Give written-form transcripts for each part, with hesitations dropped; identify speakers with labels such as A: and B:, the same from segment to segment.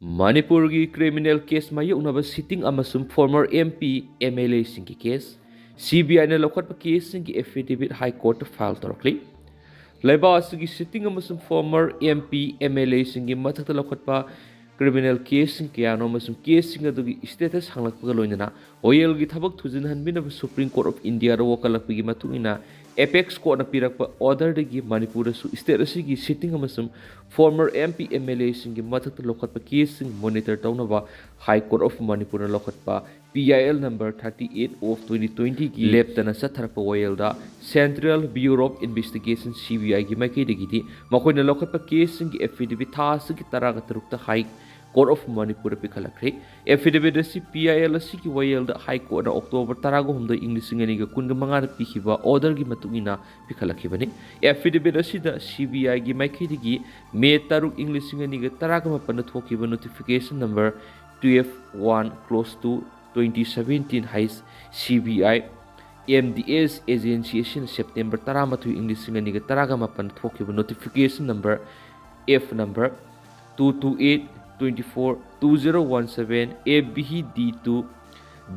A: Manipurgi criminal case mayoknaba sitting amasum former MP MLA singi case CBI na lokhatpa case singi affidavit High Court file torakli laiba asigi sitting amasum former MP MLA singi mathakta lokhatpa criminal case sing kayano amasum case sing adugi status hanglakpaga loinana oil gi thabak thujinhanbinaba Supreme Court of India ro wakalakpagi matungina Apex Court na pirakpa order degi Manipur su state asigi sitting amasum former MP MLA singi mathakta lokhatpa case sing monitor tawnaba High Court of Manipur na lokhatpa PIL number 38 of 2020 ki leptana satharpa oilda Central Bureau of Investigation CBI gi makai degi makoina lokhatpa case singi affidavit tha sigi taraga tarukta High Court of Manipur pikhalakre affidavit asi PIL asi ki wayelda High Court na October tarago humda English nganiga kunga manga pikhiba order gi matungina pikhalakibani affidavit asi da CBI gi maikidigi May taruk English nganiga taraga mapanna thokiba notification number 12/1 close to 2017 hais CBI MDS agency September taramathu English nganiga taraga mapanna thokiba notification number F number 228/24/2017 ABD2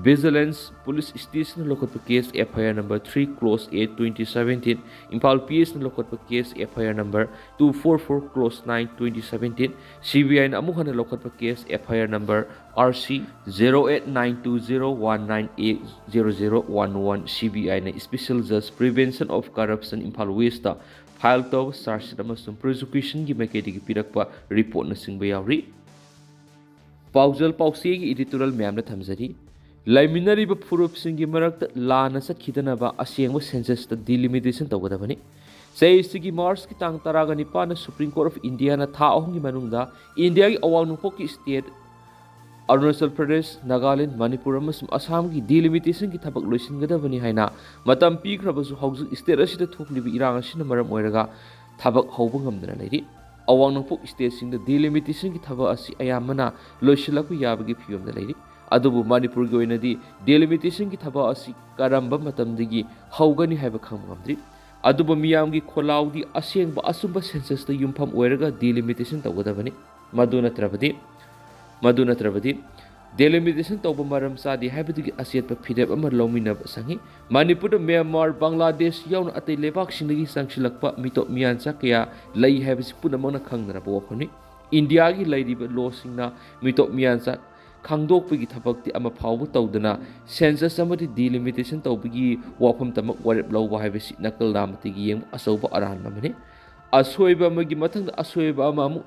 A: Vigilance Police Station Lokotpa Case FIR number 3 Close 8 2017 Impal PS Lokotpa Case FIR number 244 Close 9 2017 CBI Amuhan Lokotpa Case FIR number RC 089201980011 CBI Special Judge Prevention of Corruption Impal West file to charge amasung prosecution gi maikedi gi pirakpa report na singba yauri paujal pausi gi editorial ma'am na thamjari laiminari ba furup singi marakta lana sakhidana ba asengba census ta delimitation tawgadabani sei sigi March ki tang taraga ni pa na Supreme Court of India na tha ahum gi manungda India gi awang nungpok ki state Arunachal Pradesh, Nagaland, Manipur amasum Assam gi delimitation ki thabak loisingadabani haina matam pikhrabasu haujuk state asida thoklibi irang asina maram oiraga thabak hauba ngamdana leiri awang nungpok state sing delimitation ki thaba asi ayamana loisilakku yabagi phiyomda leiri adubu Manipur gi oinadi delimitation ki thaba asi karamba matamdigi haugani haiba khamgamdri adubu miyam gi kholaudi asengba asumba census ta yumpham oiraga delimitation tawgadabani maduna trabadi delimitation tawba maram sadi haibadi asiat pa phidep amar lomina sangi Manipur Myanmar Bangladesh yauna atai lebak sindagi sangsilakpa mito miyan sakya lai haibasi punamana khangnara bawkhoni India gi lairiba law singna mito miyan sak khangdokpagi thabakti ama phawbu tawdana census amadi delimitation tawbagi wafam tamak warep lawba haibasi nakal namati gi yeng asawba aran mamane asoiba magi mathang asoiba amamu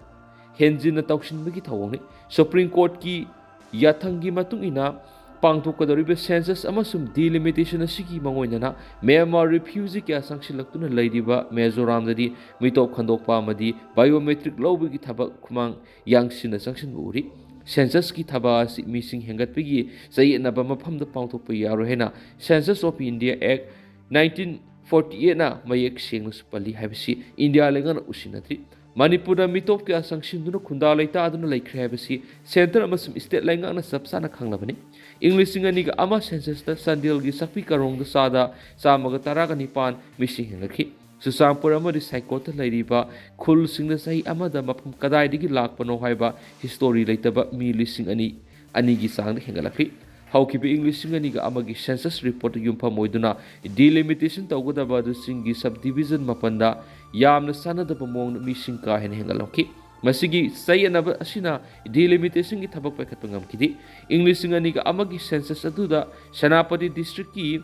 A: Henjin na tawsinbagi thawangni Supreme Court ki yathangi matungina pangthokadoriba census amasum delimitation asigi mangoinana Myanmar refugee kya sangsilaktuna leiriba Mizoram dadi mitop khandokpa amadi biometric lawbagi thabak khumang yangsina sangsinbu uri census ki thaba asi missing hengatpagi sayinaba maphamda pangthokpa yaro hena Census of India Act 1948 na mayek sengna supali habisi India lengan usinatri Manipur mitop kya sangshinduna khunda laita aduna laikhre habisi center amasum state lainga na sabsana khanglabani English singani ga ama census ta sandil gi sakpi karong da sada samaga taraga nipan missing hengakhi Susampur amadi saikota lairiba khul singna sahi amada mapum kadai digi lakpano haiba history laitaba mi lising ani gi sang hengalakhi haukibi English singani ga amagi census report yumpa moiduna delimitation tawgadaba du singi subdivision mapanda yamna sanadaba mong missing ka hen hengalakhi masigi sayanaba asina delimitation gi thabak paikhatpa ngamkidi English singani ga amagi census aduda Sanapati district ki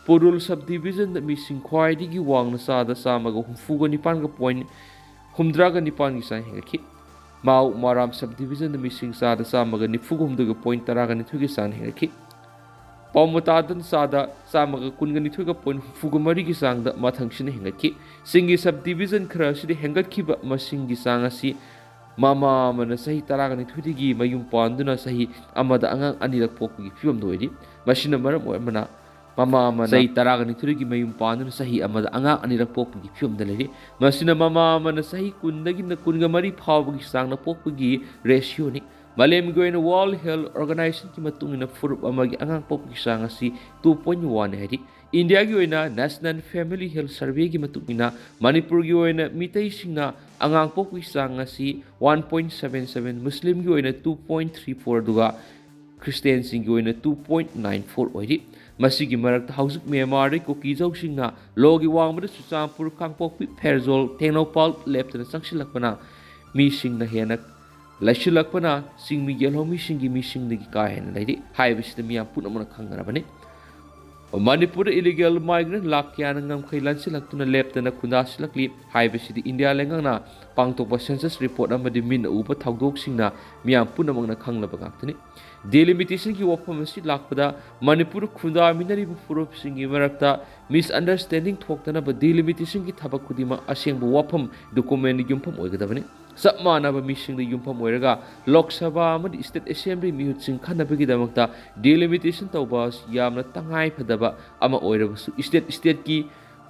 A: Purul subdivision da missing khwaidi gi wangna sada samaga humfuga nipan ga point humdraga nipan gi sang hengakhi Mau Maram subdivision da missing sada samaga nifugumda ga point taraga nithugi sang hengakhi Paumatadan sada samaga kunga nithuga point fugumari gi sang da mathangsina hengakhi singi subdivision khra sidi hengatkiba masingi sang asi mama mana sahi taraga nithudi gi mayum panduna sahi amada angang anirak pokgi fiom doidi masina maram mana Mama mana sahi taraga nithudi mayum panduna sahi amada anga anirak pokgi fiom daleri masina mama mana sahi kundagi na kunga mari phawgi sang na pokgi ratio ni malem goina World Health Organization ki matungina furup amagi angang pokgi sang asi 2.1 hedi India gi oina National Family Health Survey gi matungina Manipur gi oina mitei singna angang pokwi sang asi 1.77 Muslim gi oina 2.34 duga Christian sing gi oina 2.94 oiri masigi marakta hausuk Myanmar ri Kuki jau singna logi wangmada Chuchampur Kangpokpi Pherzol Tengnopal leptana sangsilakpana mi singna hena laishilakpana singmi yelhomi singi mi singdagi ka hena lairi haibisida miyam punamana khangarabani Manipur illegal migrant lakyana ngamkhai lansilaktuna leptana khundasilakli haibisidi India lengangna pangtokpa census report amadi min uba thagdok singna miyam punamangna khanglaba ngaktani delimitation ki wafam asi lakpada Manipur khunda minari furup singi marakta misunderstanding thoktana ba delimitation ki thabak kudima asengba wafam document yumpham oigadabani sapmanaba misingda yumpham oiraga Lok Sabha amadi State Assembly mihut sing khanabagi damakta delimitation tawba yamna tangai phadaba ama oirabasu state ki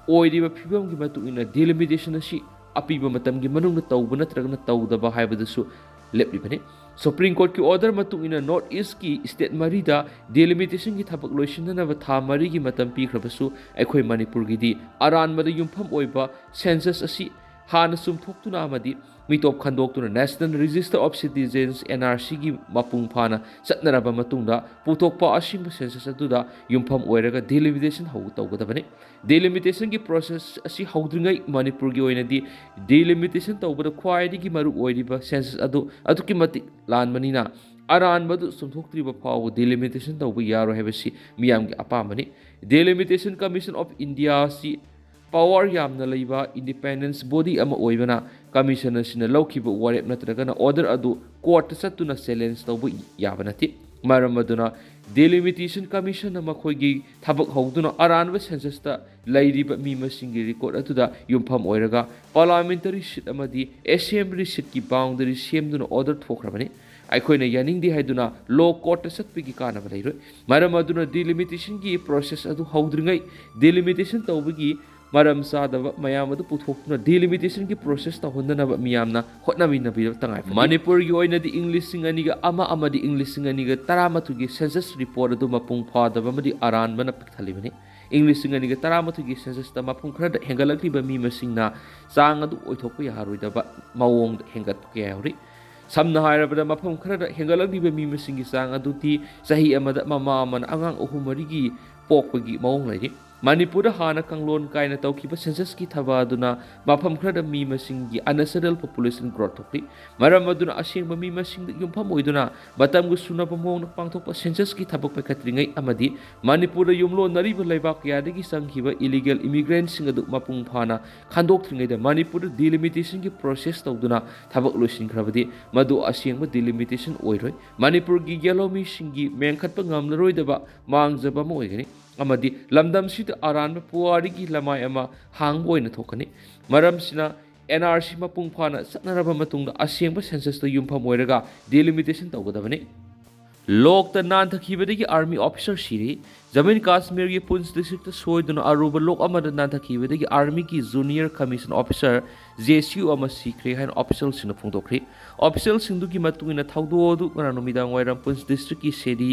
A: oiriba phibam gi matungina delimitation asi apiba matam gi manungna tawba natragna tawdaba haibadasu leplibani Supreme Court ki order matungina North East ki state marida delimitation ki thabak loisinanaba tha mari gi matam pikhrabasu aikhoi Manipur gi di aran mada yumpham oiba census asi hana sumthoktuna amadi mitop khandoktuna National Register of Citizens NRC gi mapung phana satnaraba matungda puthokpa asingba census aduda yumpham oiraga delimitation hau tawgadabani delimitation ki process asi haudringai Manipur gi oinadi delimitation tawbada khwaidi gi maru oiriba census aduki mati lanmanina aran badu sumthoktriba phaw delimitation tawba yaro hebasi miyam gi apamani delimitation Commission of India si power yamna leiba independence body ama oibana commissioner sina lawkiba warep natragana order adu court satuna challenge tawbu yabanati maram aduna delimitation commission ama khoigi thabak howduna aranba census ta leiriba mi masingi record atuda yumpham oiraga parliamentary seat amadi assembly seat ki boundary semduna order thokrabani aikoina yaningdi haiduna law court satpigi kana balairoi maram aduna delimitation ki process adu howdringai delimitation tawbigi maram sadaba mayamadu puthokna delimitation ki process ta hondanaba miyamna hotnabina bi tangai Manipur gi oina di English singaniga ama di English singaniga taramatu gi census report adu mapung phadaba madi aran bana pikthalibani English singaniga taramatu gi census ta mapung khara hengalakli ba mi masingna sang adu oithokpa yaharoidaba mawong hengat ke yauri samna hairabada mapung khara hengalakli ba mi masingi sang adu ti sahi amada mama man angang ohumari gi pokpagi mawong lairi Manipur hana kanglon kaina tawkiba census ki thabaduna mafam khrada mi masingi unnatural population growth thokri maram aduna asengba mi masing yumpham oiduna batam gu sunaba mong pangthokpa census ki thabak pakatringai amadi Manipur yumlo nariba laibak yadagi sanghiba illegal immigrants sing adu mapung phana khandok thringai da Manipur delimitation ki process tawduna thabak loisin khrabadi madu asengba delimitation oiroi Manipur gi yellow mi singi mengkhatpa ngamlaroi daba mangjaba mo oigani amadi lamdam sida aran puari gi lamai ama hangboy na thokani maram sina NRC mapung phana satnaraba matungda asengba census ta yumpham oiraga delimitation tawgadabani lok ta nan thakibadagi army officer siri Jammu Kashmir gi Poonch district ta soiduna aruba lok amada nan thakibadagi army ki junior commission officer JSU ama sikre hain official sina phungdokri official singdu gi matungina thawdo du ngana midang wairam Poonch district ki sedi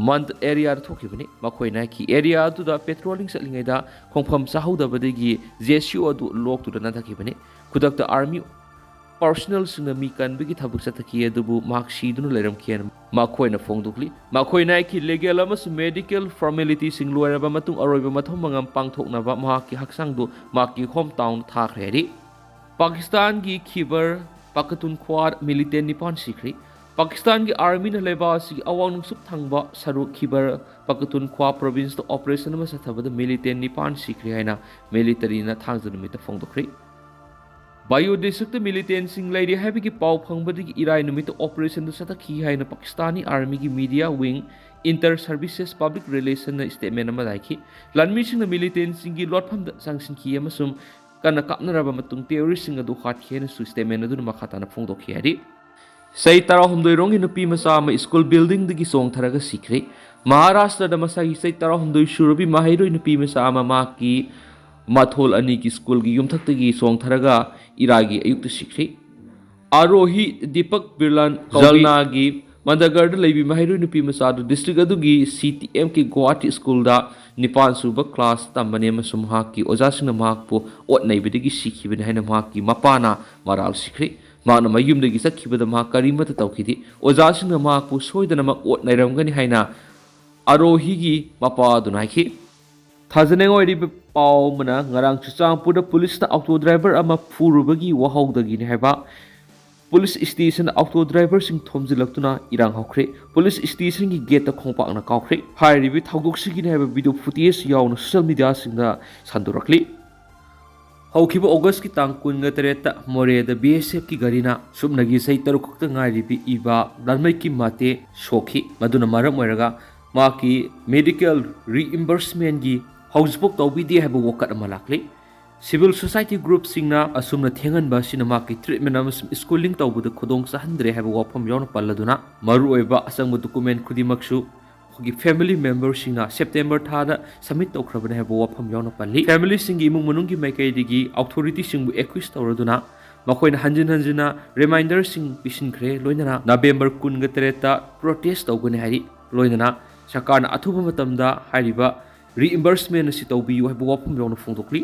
A: month area thokibani makhoi na ki area tu da patrolling satlingai da khongpham sahudabadagi JSU adu lok tu da na thakibani kudak ta army personnel singna mi kan bigi thabuk sathaki adubu marksi dunu leram kian makhoi na phongdukli makhoi na ki legal amas medical formality sing loiraba matung aroiba mathom mangam pangthokna ba ma ki haksang du ma ki hometown thakhre Pakistan gi Khyber Pakhtunkhwa militant nipan sikri Pakistan ki army na leba si awang nung sup thangba saruk Khyber Pakhtunkhwa province to operation ma sathabada militant nipan sikri haina military na thangzanu mita phongdokri Bayo district militant sing lady happy ki pau phangbadi ki irai numit operation to satakhi haina Pakistani army ki media wing inter services public relation na statement ma daiki lanmi sing na militant sing ki lotpham da sanction ki amasum kana kapnaraba matung terrorist sing adu khat khena su statement adu makhata na phongdokhi hari Say tara humdoi rongi nupi masama school building digi song tharaga sikre Maharashtra da masagi say tara humdoi shurubi mahiroi nupi masama maki mathol ani ki school gi yumthak tagi song tharaga iragi ayukta sikre Arohi Deepak Birlan Jalna gi Mandagarda leibi mahairu nupi masadu district adugi CTM ki Guwahati school da nipan suba class tambane amasung mahakki ojasingna mahakpu otnaibidagi sikhibani haina mahakki mapana maral sikhre mahakna mayumdagi sakhibada mahak karimata tawkhidi ojasingna mahakpu soidana otnairamgani haina arohigi mapa dunai Thajaneng oiriba pau mana ngarang chuchangpurda police na auto driver ama phurubagi wahawdagi ni haiba Police station auto driver sing thomjilaktuna irang hokre police station gi gate ta khongpak na kaukre hairibi thawdok sigi na video footage yauna social media singda sandurakli haukiba august ki tang kun ga tereta more da BSF ki garina subnagi sai tarukta ngairibi iba dalmai ki mate shokhi maduna maram oiraga maki medical reimbursement gi hausbok tawbidi haba wakat amalakli Civil society group singna asumna thengan ba sinama ki treatment amasum schooling tawbuda khodong sahandre haba wafam yauna palladuna maru oiba asangba document khudimaksu hogi family member singna September thada submit tawkhrabana haba wafam yauna palli family singi imung manungi maikai digi authority singbu accuse tawraduna makoina hanjina reminder sing pisinkhre loinana November 19 ta protest tawgani hari loinana sakarna athuba matamda hariba reimbursement si tawbiyu haba wafam yauna phongdokli